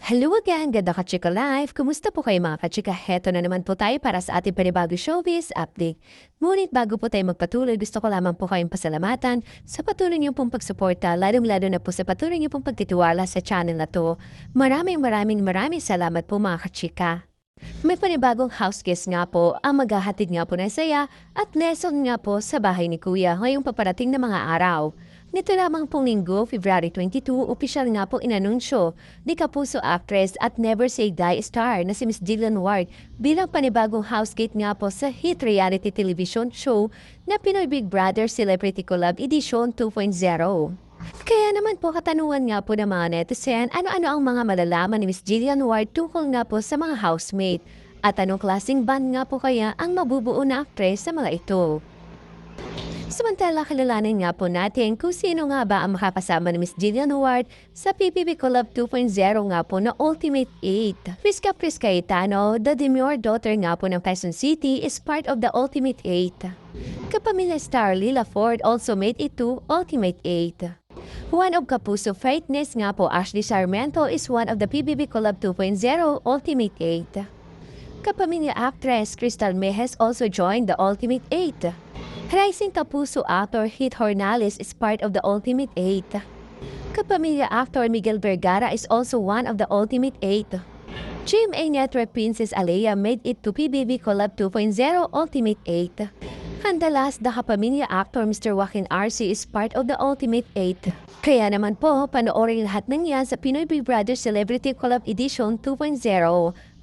Hello again, ganda ka-chika life! Kumusta po kayo mga ka-chika? Heto na naman po tayo para sa ating panibagong showbiz update. Ngunit bago po tayo magpatuloy, gusto ko lamang po kayong pasalamatan sa patuloy niyong pong pagsuporta, lalong-lalo na po sa patuloy niyong pong pagtitiwala sa channel na to. Maraming salamat po mga ka-chika. May panibagong house guest nga po ang maghahatid nga po ng saya at lesson nga po sa bahay ni Kuya ngayong paparating na mga araw. Nito lamang pong linggo, February 22, opisyal nga po inanunsyo ni Kapuso actress at Never Say Die star na si Miss Jillian Ward bilang panibagong housegate nga po sa hit reality television show na Pinoy Big Brother Celebrity Collab Edition 2.0. Kaya naman po katanungan nga po ng mga netizen, ano-ano ang mga malalaman ni Miss Jillian Ward tungkol nga po sa mga housemate at anong klaseng band nga po kaya ang mabubuo na actress sa mga ito. Samantala, kilalanin nga po natin kung sino nga ba ang makakasama ni Miss Jillian Ward sa PBB Collab 2.0 nga po na Ultimate 8. Prisca Cayetano, the demure daughter nga po ng Quezon City, is part of the Ultimate 8. Kapamilya star Lila Ford also made it to Ultimate 8. One of Kapuso Faithness nga po, Ashley Sarmiento, is one of the PBB Collab 2.0 Ultimate 8. Kapamilya actress Crystal Mejes also joined the Ultimate 8. Rising Kapuso actor Hit Hornales is part of the Ultimate 8. Kapamilya actor Miguel Vergara is also one of the Ultimate 8. GMA Network Princess Alea made it to PBB Collab 2.0 Ultimate 8. Handalas, the kapamilya actor Mr. Joaquin RC is part of the Ultimate 8. Kaya naman po, panoorin lahat ng yan sa Pinoy Big Brother Celebrity Collab Edition 2.0.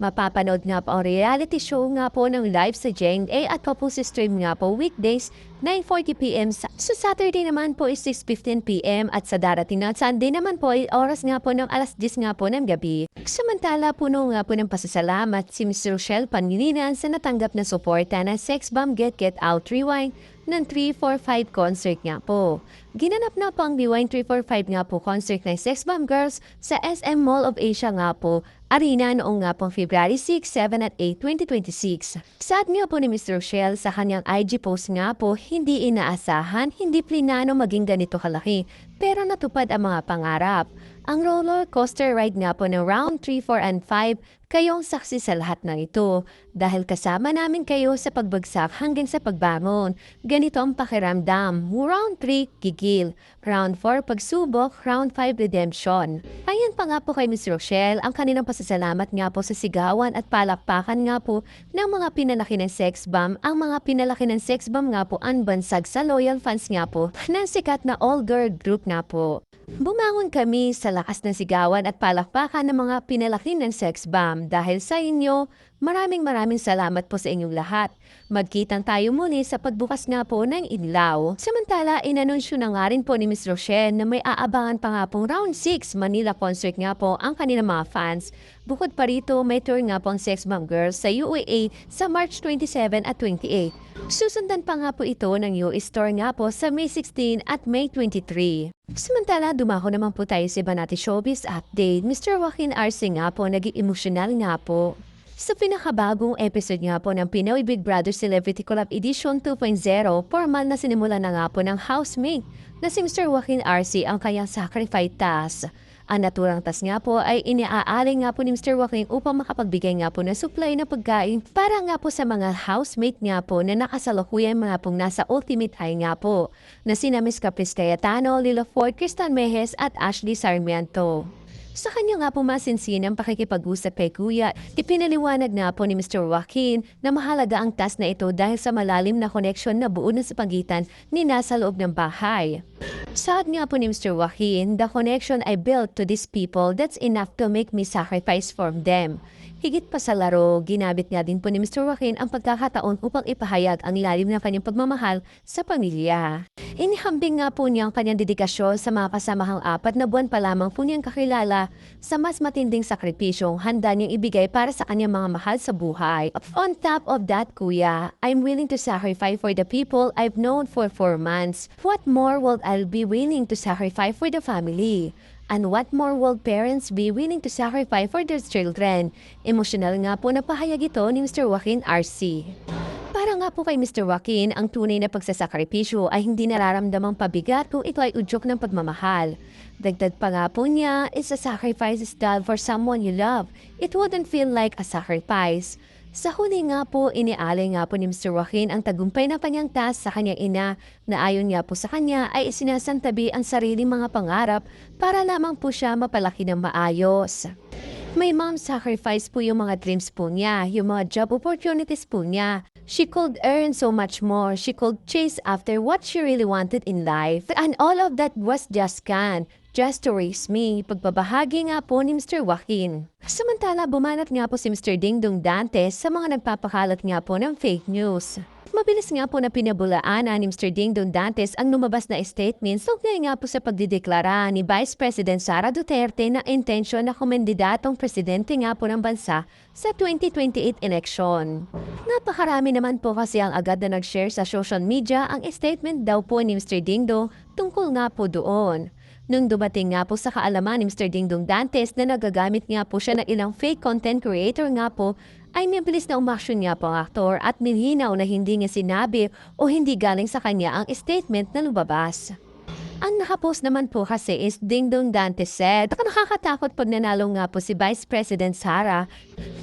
Mapapanood nga po ang reality show nga po ng live sa JNA at Kapuso stream nga po weekdays 9:40 PM. Sa Saturday naman po is 6:15 PM at sa darating na Sunday naman po ay oras nga po ng alas 10 nga po ng gabi. Samantala, puno nga po ng pasasalamat si Ms. Rochelle Pangilinan sa natanggap na suporta ng Sex Bomb Get Out Rewind ng 345 concert nga po. Ginanap na po ang Rewind 345 nga po concert ng Sex Bomb Girls sa SM Mall of Asia nga po Arena noong nga pong February 6, 7 at 8, 2026. Saad nga po ni Ms. Rochelle sa kanyang IG post nga po, hindi inaasahan, hindi plinano maging ganito kalaki, pero natupad ang mga pangarap. Ang roller coaster ride nga po ng round 3, 4, and 5, kayong saksi sa lahat ng ito. Dahil kasama namin kayo sa pagbagsak hanggang sa pagbangon. Ganito ang pakiramdam. Round 3, gigil. Round 4, pagsubok. Round 5, redemption. Ayan pa nga po kay Ms. Rochelle ang kanilang pasasalamat nga po sa sigawan at palakpakan nga po ng mga pinalaki ng Sex Bomb. Ang mga pinalaki ng Sex Bomb nga po ang bansag sa loyal fans nga po ng sikat na all-girl group nga po. Bumangon kami sa lakas ng sigawan at palakpakan ng mga pinalaki ng Sex Bomb. Dahil sa inyo, maraming salamat po sa inyong lahat. Magkitang tayo muli sa pagbukas nga po ng ilaw. Samantala, inanunsyo na nga rin po ni Ms. Rochelle na may aabangan pa nga pong round 6 Manila concert nga po ang kanilang mga fans. Bukod pa rito, may tour nga po ang Sex Bomb Girls sa UAE sa March 27 at 28. Susundan pa nga po ito ng US tour nga po sa May 16 at May 23. Samantala, dumako naman po tayo sa iba natin showbiz update. Mr. Joaquin RC nga po, naging emosyonal nga po. Sa pinakabagong episode nga po ng Pinoy Big Brother Celebrity Collab Edition 2.0, formal na sinimula na nga po ng housemate na si Mr. Joaquin RC ang kanyang sacrifice task. Ang naturang task nga po ay iniaalay nga po ni Mr. Joaquin upang makapagbigay nga po ng supply na pagkain para nga po sa mga housemate nga po na nakasalukuyan mga pong nasa Ultimate High nga po na sina Ms. Caprice Cayetano, Lila Ford, Crystal Mejes at Ashley Sarmiento. Sa kanya nga po masinsinang pakikipag-usap kay Kuya, ipinaliwanag nga po ni Mr. Joaquin na mahalaga ang task na ito dahil sa malalim na connection na buo na sa pagitan ni nasa loob ng bahay. Saad nga po ni Mr. Joaquin, the connection I built to these people, that's enough to make me sacrifice for them. Higit pa sa laro, ginamit nga din po ni Mr. Joaquin ang pagkakataon upang ipahayag ang lalim na kanyang pagmamahal sa pamilya. Inihambing nga po niya ang kanyang dedikasyon sa mga kasamahang 4 na buwan pa lamang po niyang kakilala sa mas matinding sakripisyong handa niyang ibigay para sa kanyang mga mahal sa buhay. On top of that, Kuya, I'm willing to sacrifice for the people I've known for 4 months. What more will I be willing to sacrifice for the family? And what more will parents be willing to sacrifice for their children? Emosyonal nga po na pahayag ito ni Mr. Joaquin RC. Para nga po kay Mr. Joaquin, ang tunay na pagsasakripisyo ay hindi nararamdamang pabigat kung ito ay udyok ng pagmamahal. Dagdag pa nga po niya, it's a sacrifice is done for someone you love. It wouldn't feel like a sacrifice. Sa huli nga po, inialay nga po ni Mr. Joaquin ang tagumpay na kanyang task sa kanyang ina na ayon nga po sa kanya ay isinasantabi ang sariling mga pangarap para lamang po siya mapalaki ng maayos. May mom sacrifice po yung mga dreams po niya, yung mga job opportunities po niya. She could earn so much more. She could chase after what she really wanted in life. And all of that was just just to raise me. Pagbabahagi nga po ni Mr. Joaquin. Samantala, bumanat nga po si Mr. Dingdong Dantes sa mga nagpapakalat nga po ng fake news. Mabilis nga po na pinabulaan ni Mr. Dingdong Dantes ang lumabas na statements tungkol nga po sa pagdideklara ni Vice President Sara Duterte na intensyon na kumandidatong presidente nga po ng bansa sa 2028 election. Napakarami naman po kasi ang agad na nag-share sa social media ang statement daw po ni Mr. Dingdong tungkol nga po doon. Nung dumating nga po sa kaalaman ni Mr. Dingdong Dantes na nagagamit nga po siya ng ilang fake content creator nga po, ay mabilis na umaksyon nga po ang aktor at nilinaw na hindi niya sinabi o hindi galing sa kanya ang statement na lumabas. Ang nakapost naman po kasi is Dingdong Dantes said, nakakatakot pag nanalo nga po si Vice President Sara.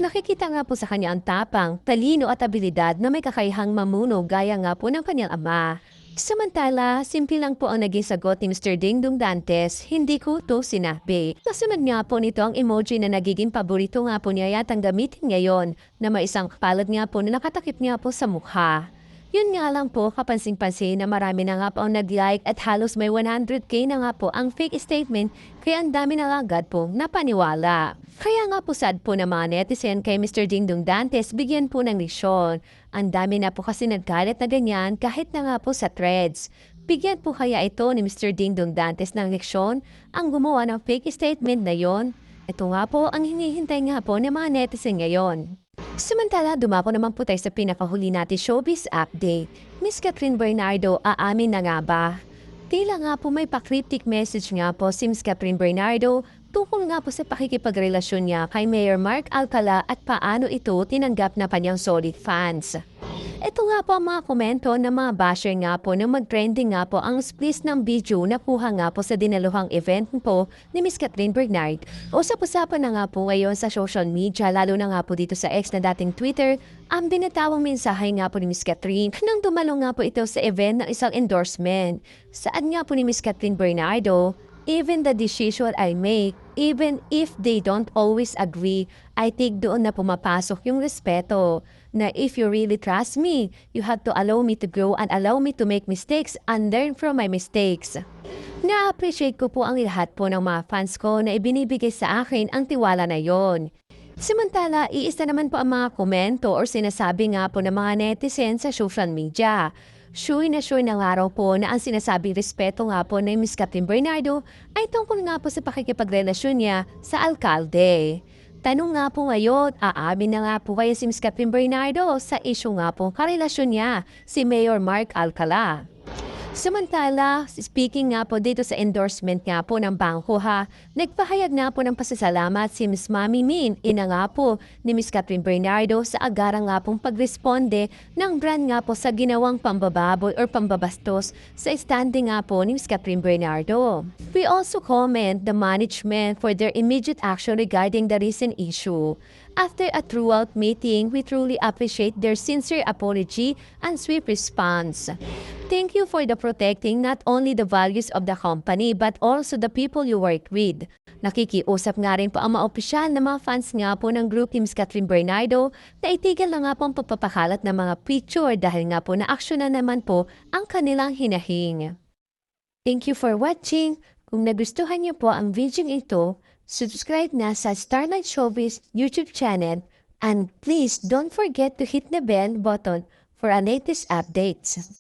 Nakikita nga po sa kanya ang tapang, talino at abilidad na may kakayahang mamuno gaya nga po ng kanyang ama. Samantala, simple lang po ang naging sagot ni Mr. Dingdong Dantes, hindi ko to sinabi. Kasunod nga po nito ang emoji na nagiging paborito nga po niya yatang gamitin ngayon na may isang palad nga po na nakatakip nga po sa mukha. Yun nga lang po, kapansin-pansin na marami na nga po ang nag-like at halos may 100k na nga po ang fake statement kaya ang dami na agad po napaniwala. Kaya nga po sad po na mga netizen kay Mr. Dingdong Dantes bigyan po ng lisyon. Ang dami na po kasi nagkalat na ganyan kahit na nga po sa threads. Bigyan po kaya ito ni Mr. Dingdong Dantes ng leksyon ang gumawa ng fake statement na yon? Ito nga po ang hinihintay nga po ng mga netizen ngayon. Samantala, dumako naman po tayo sa pinakahuli natin showbiz update. Miss Catherine Bernardo, aamin na nga ba? Tila nga po may pa-cryptic message nga po si Miss Catherine Bernardo tungkol nga po sa pakikipagrelasyon niya kay Mayor Mark Alcala at paano ito tinanggap na kanyang solid fans. Ito nga po ang mga komento ng mga basher nga po na mag-trending nga po ang split ng video na kuha nga po sa dinaluhang event po ni Miss Catherine Bernard. Usap-usapan na nga po ngayon sa social media lalo na nga po dito sa ex na dating Twitter ang binatawang mensahe nga po ni Miss Catherine nang dumalo nga po ito sa event ng isang endorsement. Saan nga po ni Miss Catherine Bernardo, even the decision I make, even if they don't always agree, I think doon na pumapasok yung respeto. Na if you really trust me, you have to allow me to grow and allow me to make mistakes and learn from my mistakes. Na-appreciate ko po ang lahat po ng mga fans ko na ibinibigay sa akin ang tiwala na yon. Samantala, iisa naman po ang mga komento or sinasabi nga po ng mga netizen sa social media. Sure na araw po na ang sinasabing respeto nga po ni Miss Catherine Bernardo ay tungkol nga po sa pakikipagrelasyon niya sa alkalde. Tanong nga po ngayon, aamin na nga po kaya si Miss Catherine Bernardo sa issue nga po karelasyon niya si Mayor Mark Alcala. Samantala, speaking nga po dito sa endorsement nga po ng bangko nagpahayag nga po ng pasasalamat si Miss Mami Min, ina nga po ni Miss Catherine Bernardo sa agarang nga pong pagresponde ng brand nga po sa ginawang pambababoy or pambabastos sa standing nga po ni Miss Catherine Bernardo. We also commend the management for their immediate action regarding the recent issue. After a throughout meeting, we truly appreciate their sincere apology and swift response. Thank you for the protecting not only the values of the company but also the people you work with. Nakikiusap nga rin po ang mga opisyal na mga fans nga po ng group ni Ms. Catherine Bernardo na itigil na nga po ang pagpapakalat ng mga picture dahil nga po na-action na naman po ang kanilang hinahing. Thank you for watching. Kung nagustuhan niyo po ang video ito, subscribe na sa Starlight Showbiz YouTube channel and please don't forget to hit the bell button for our latest updates.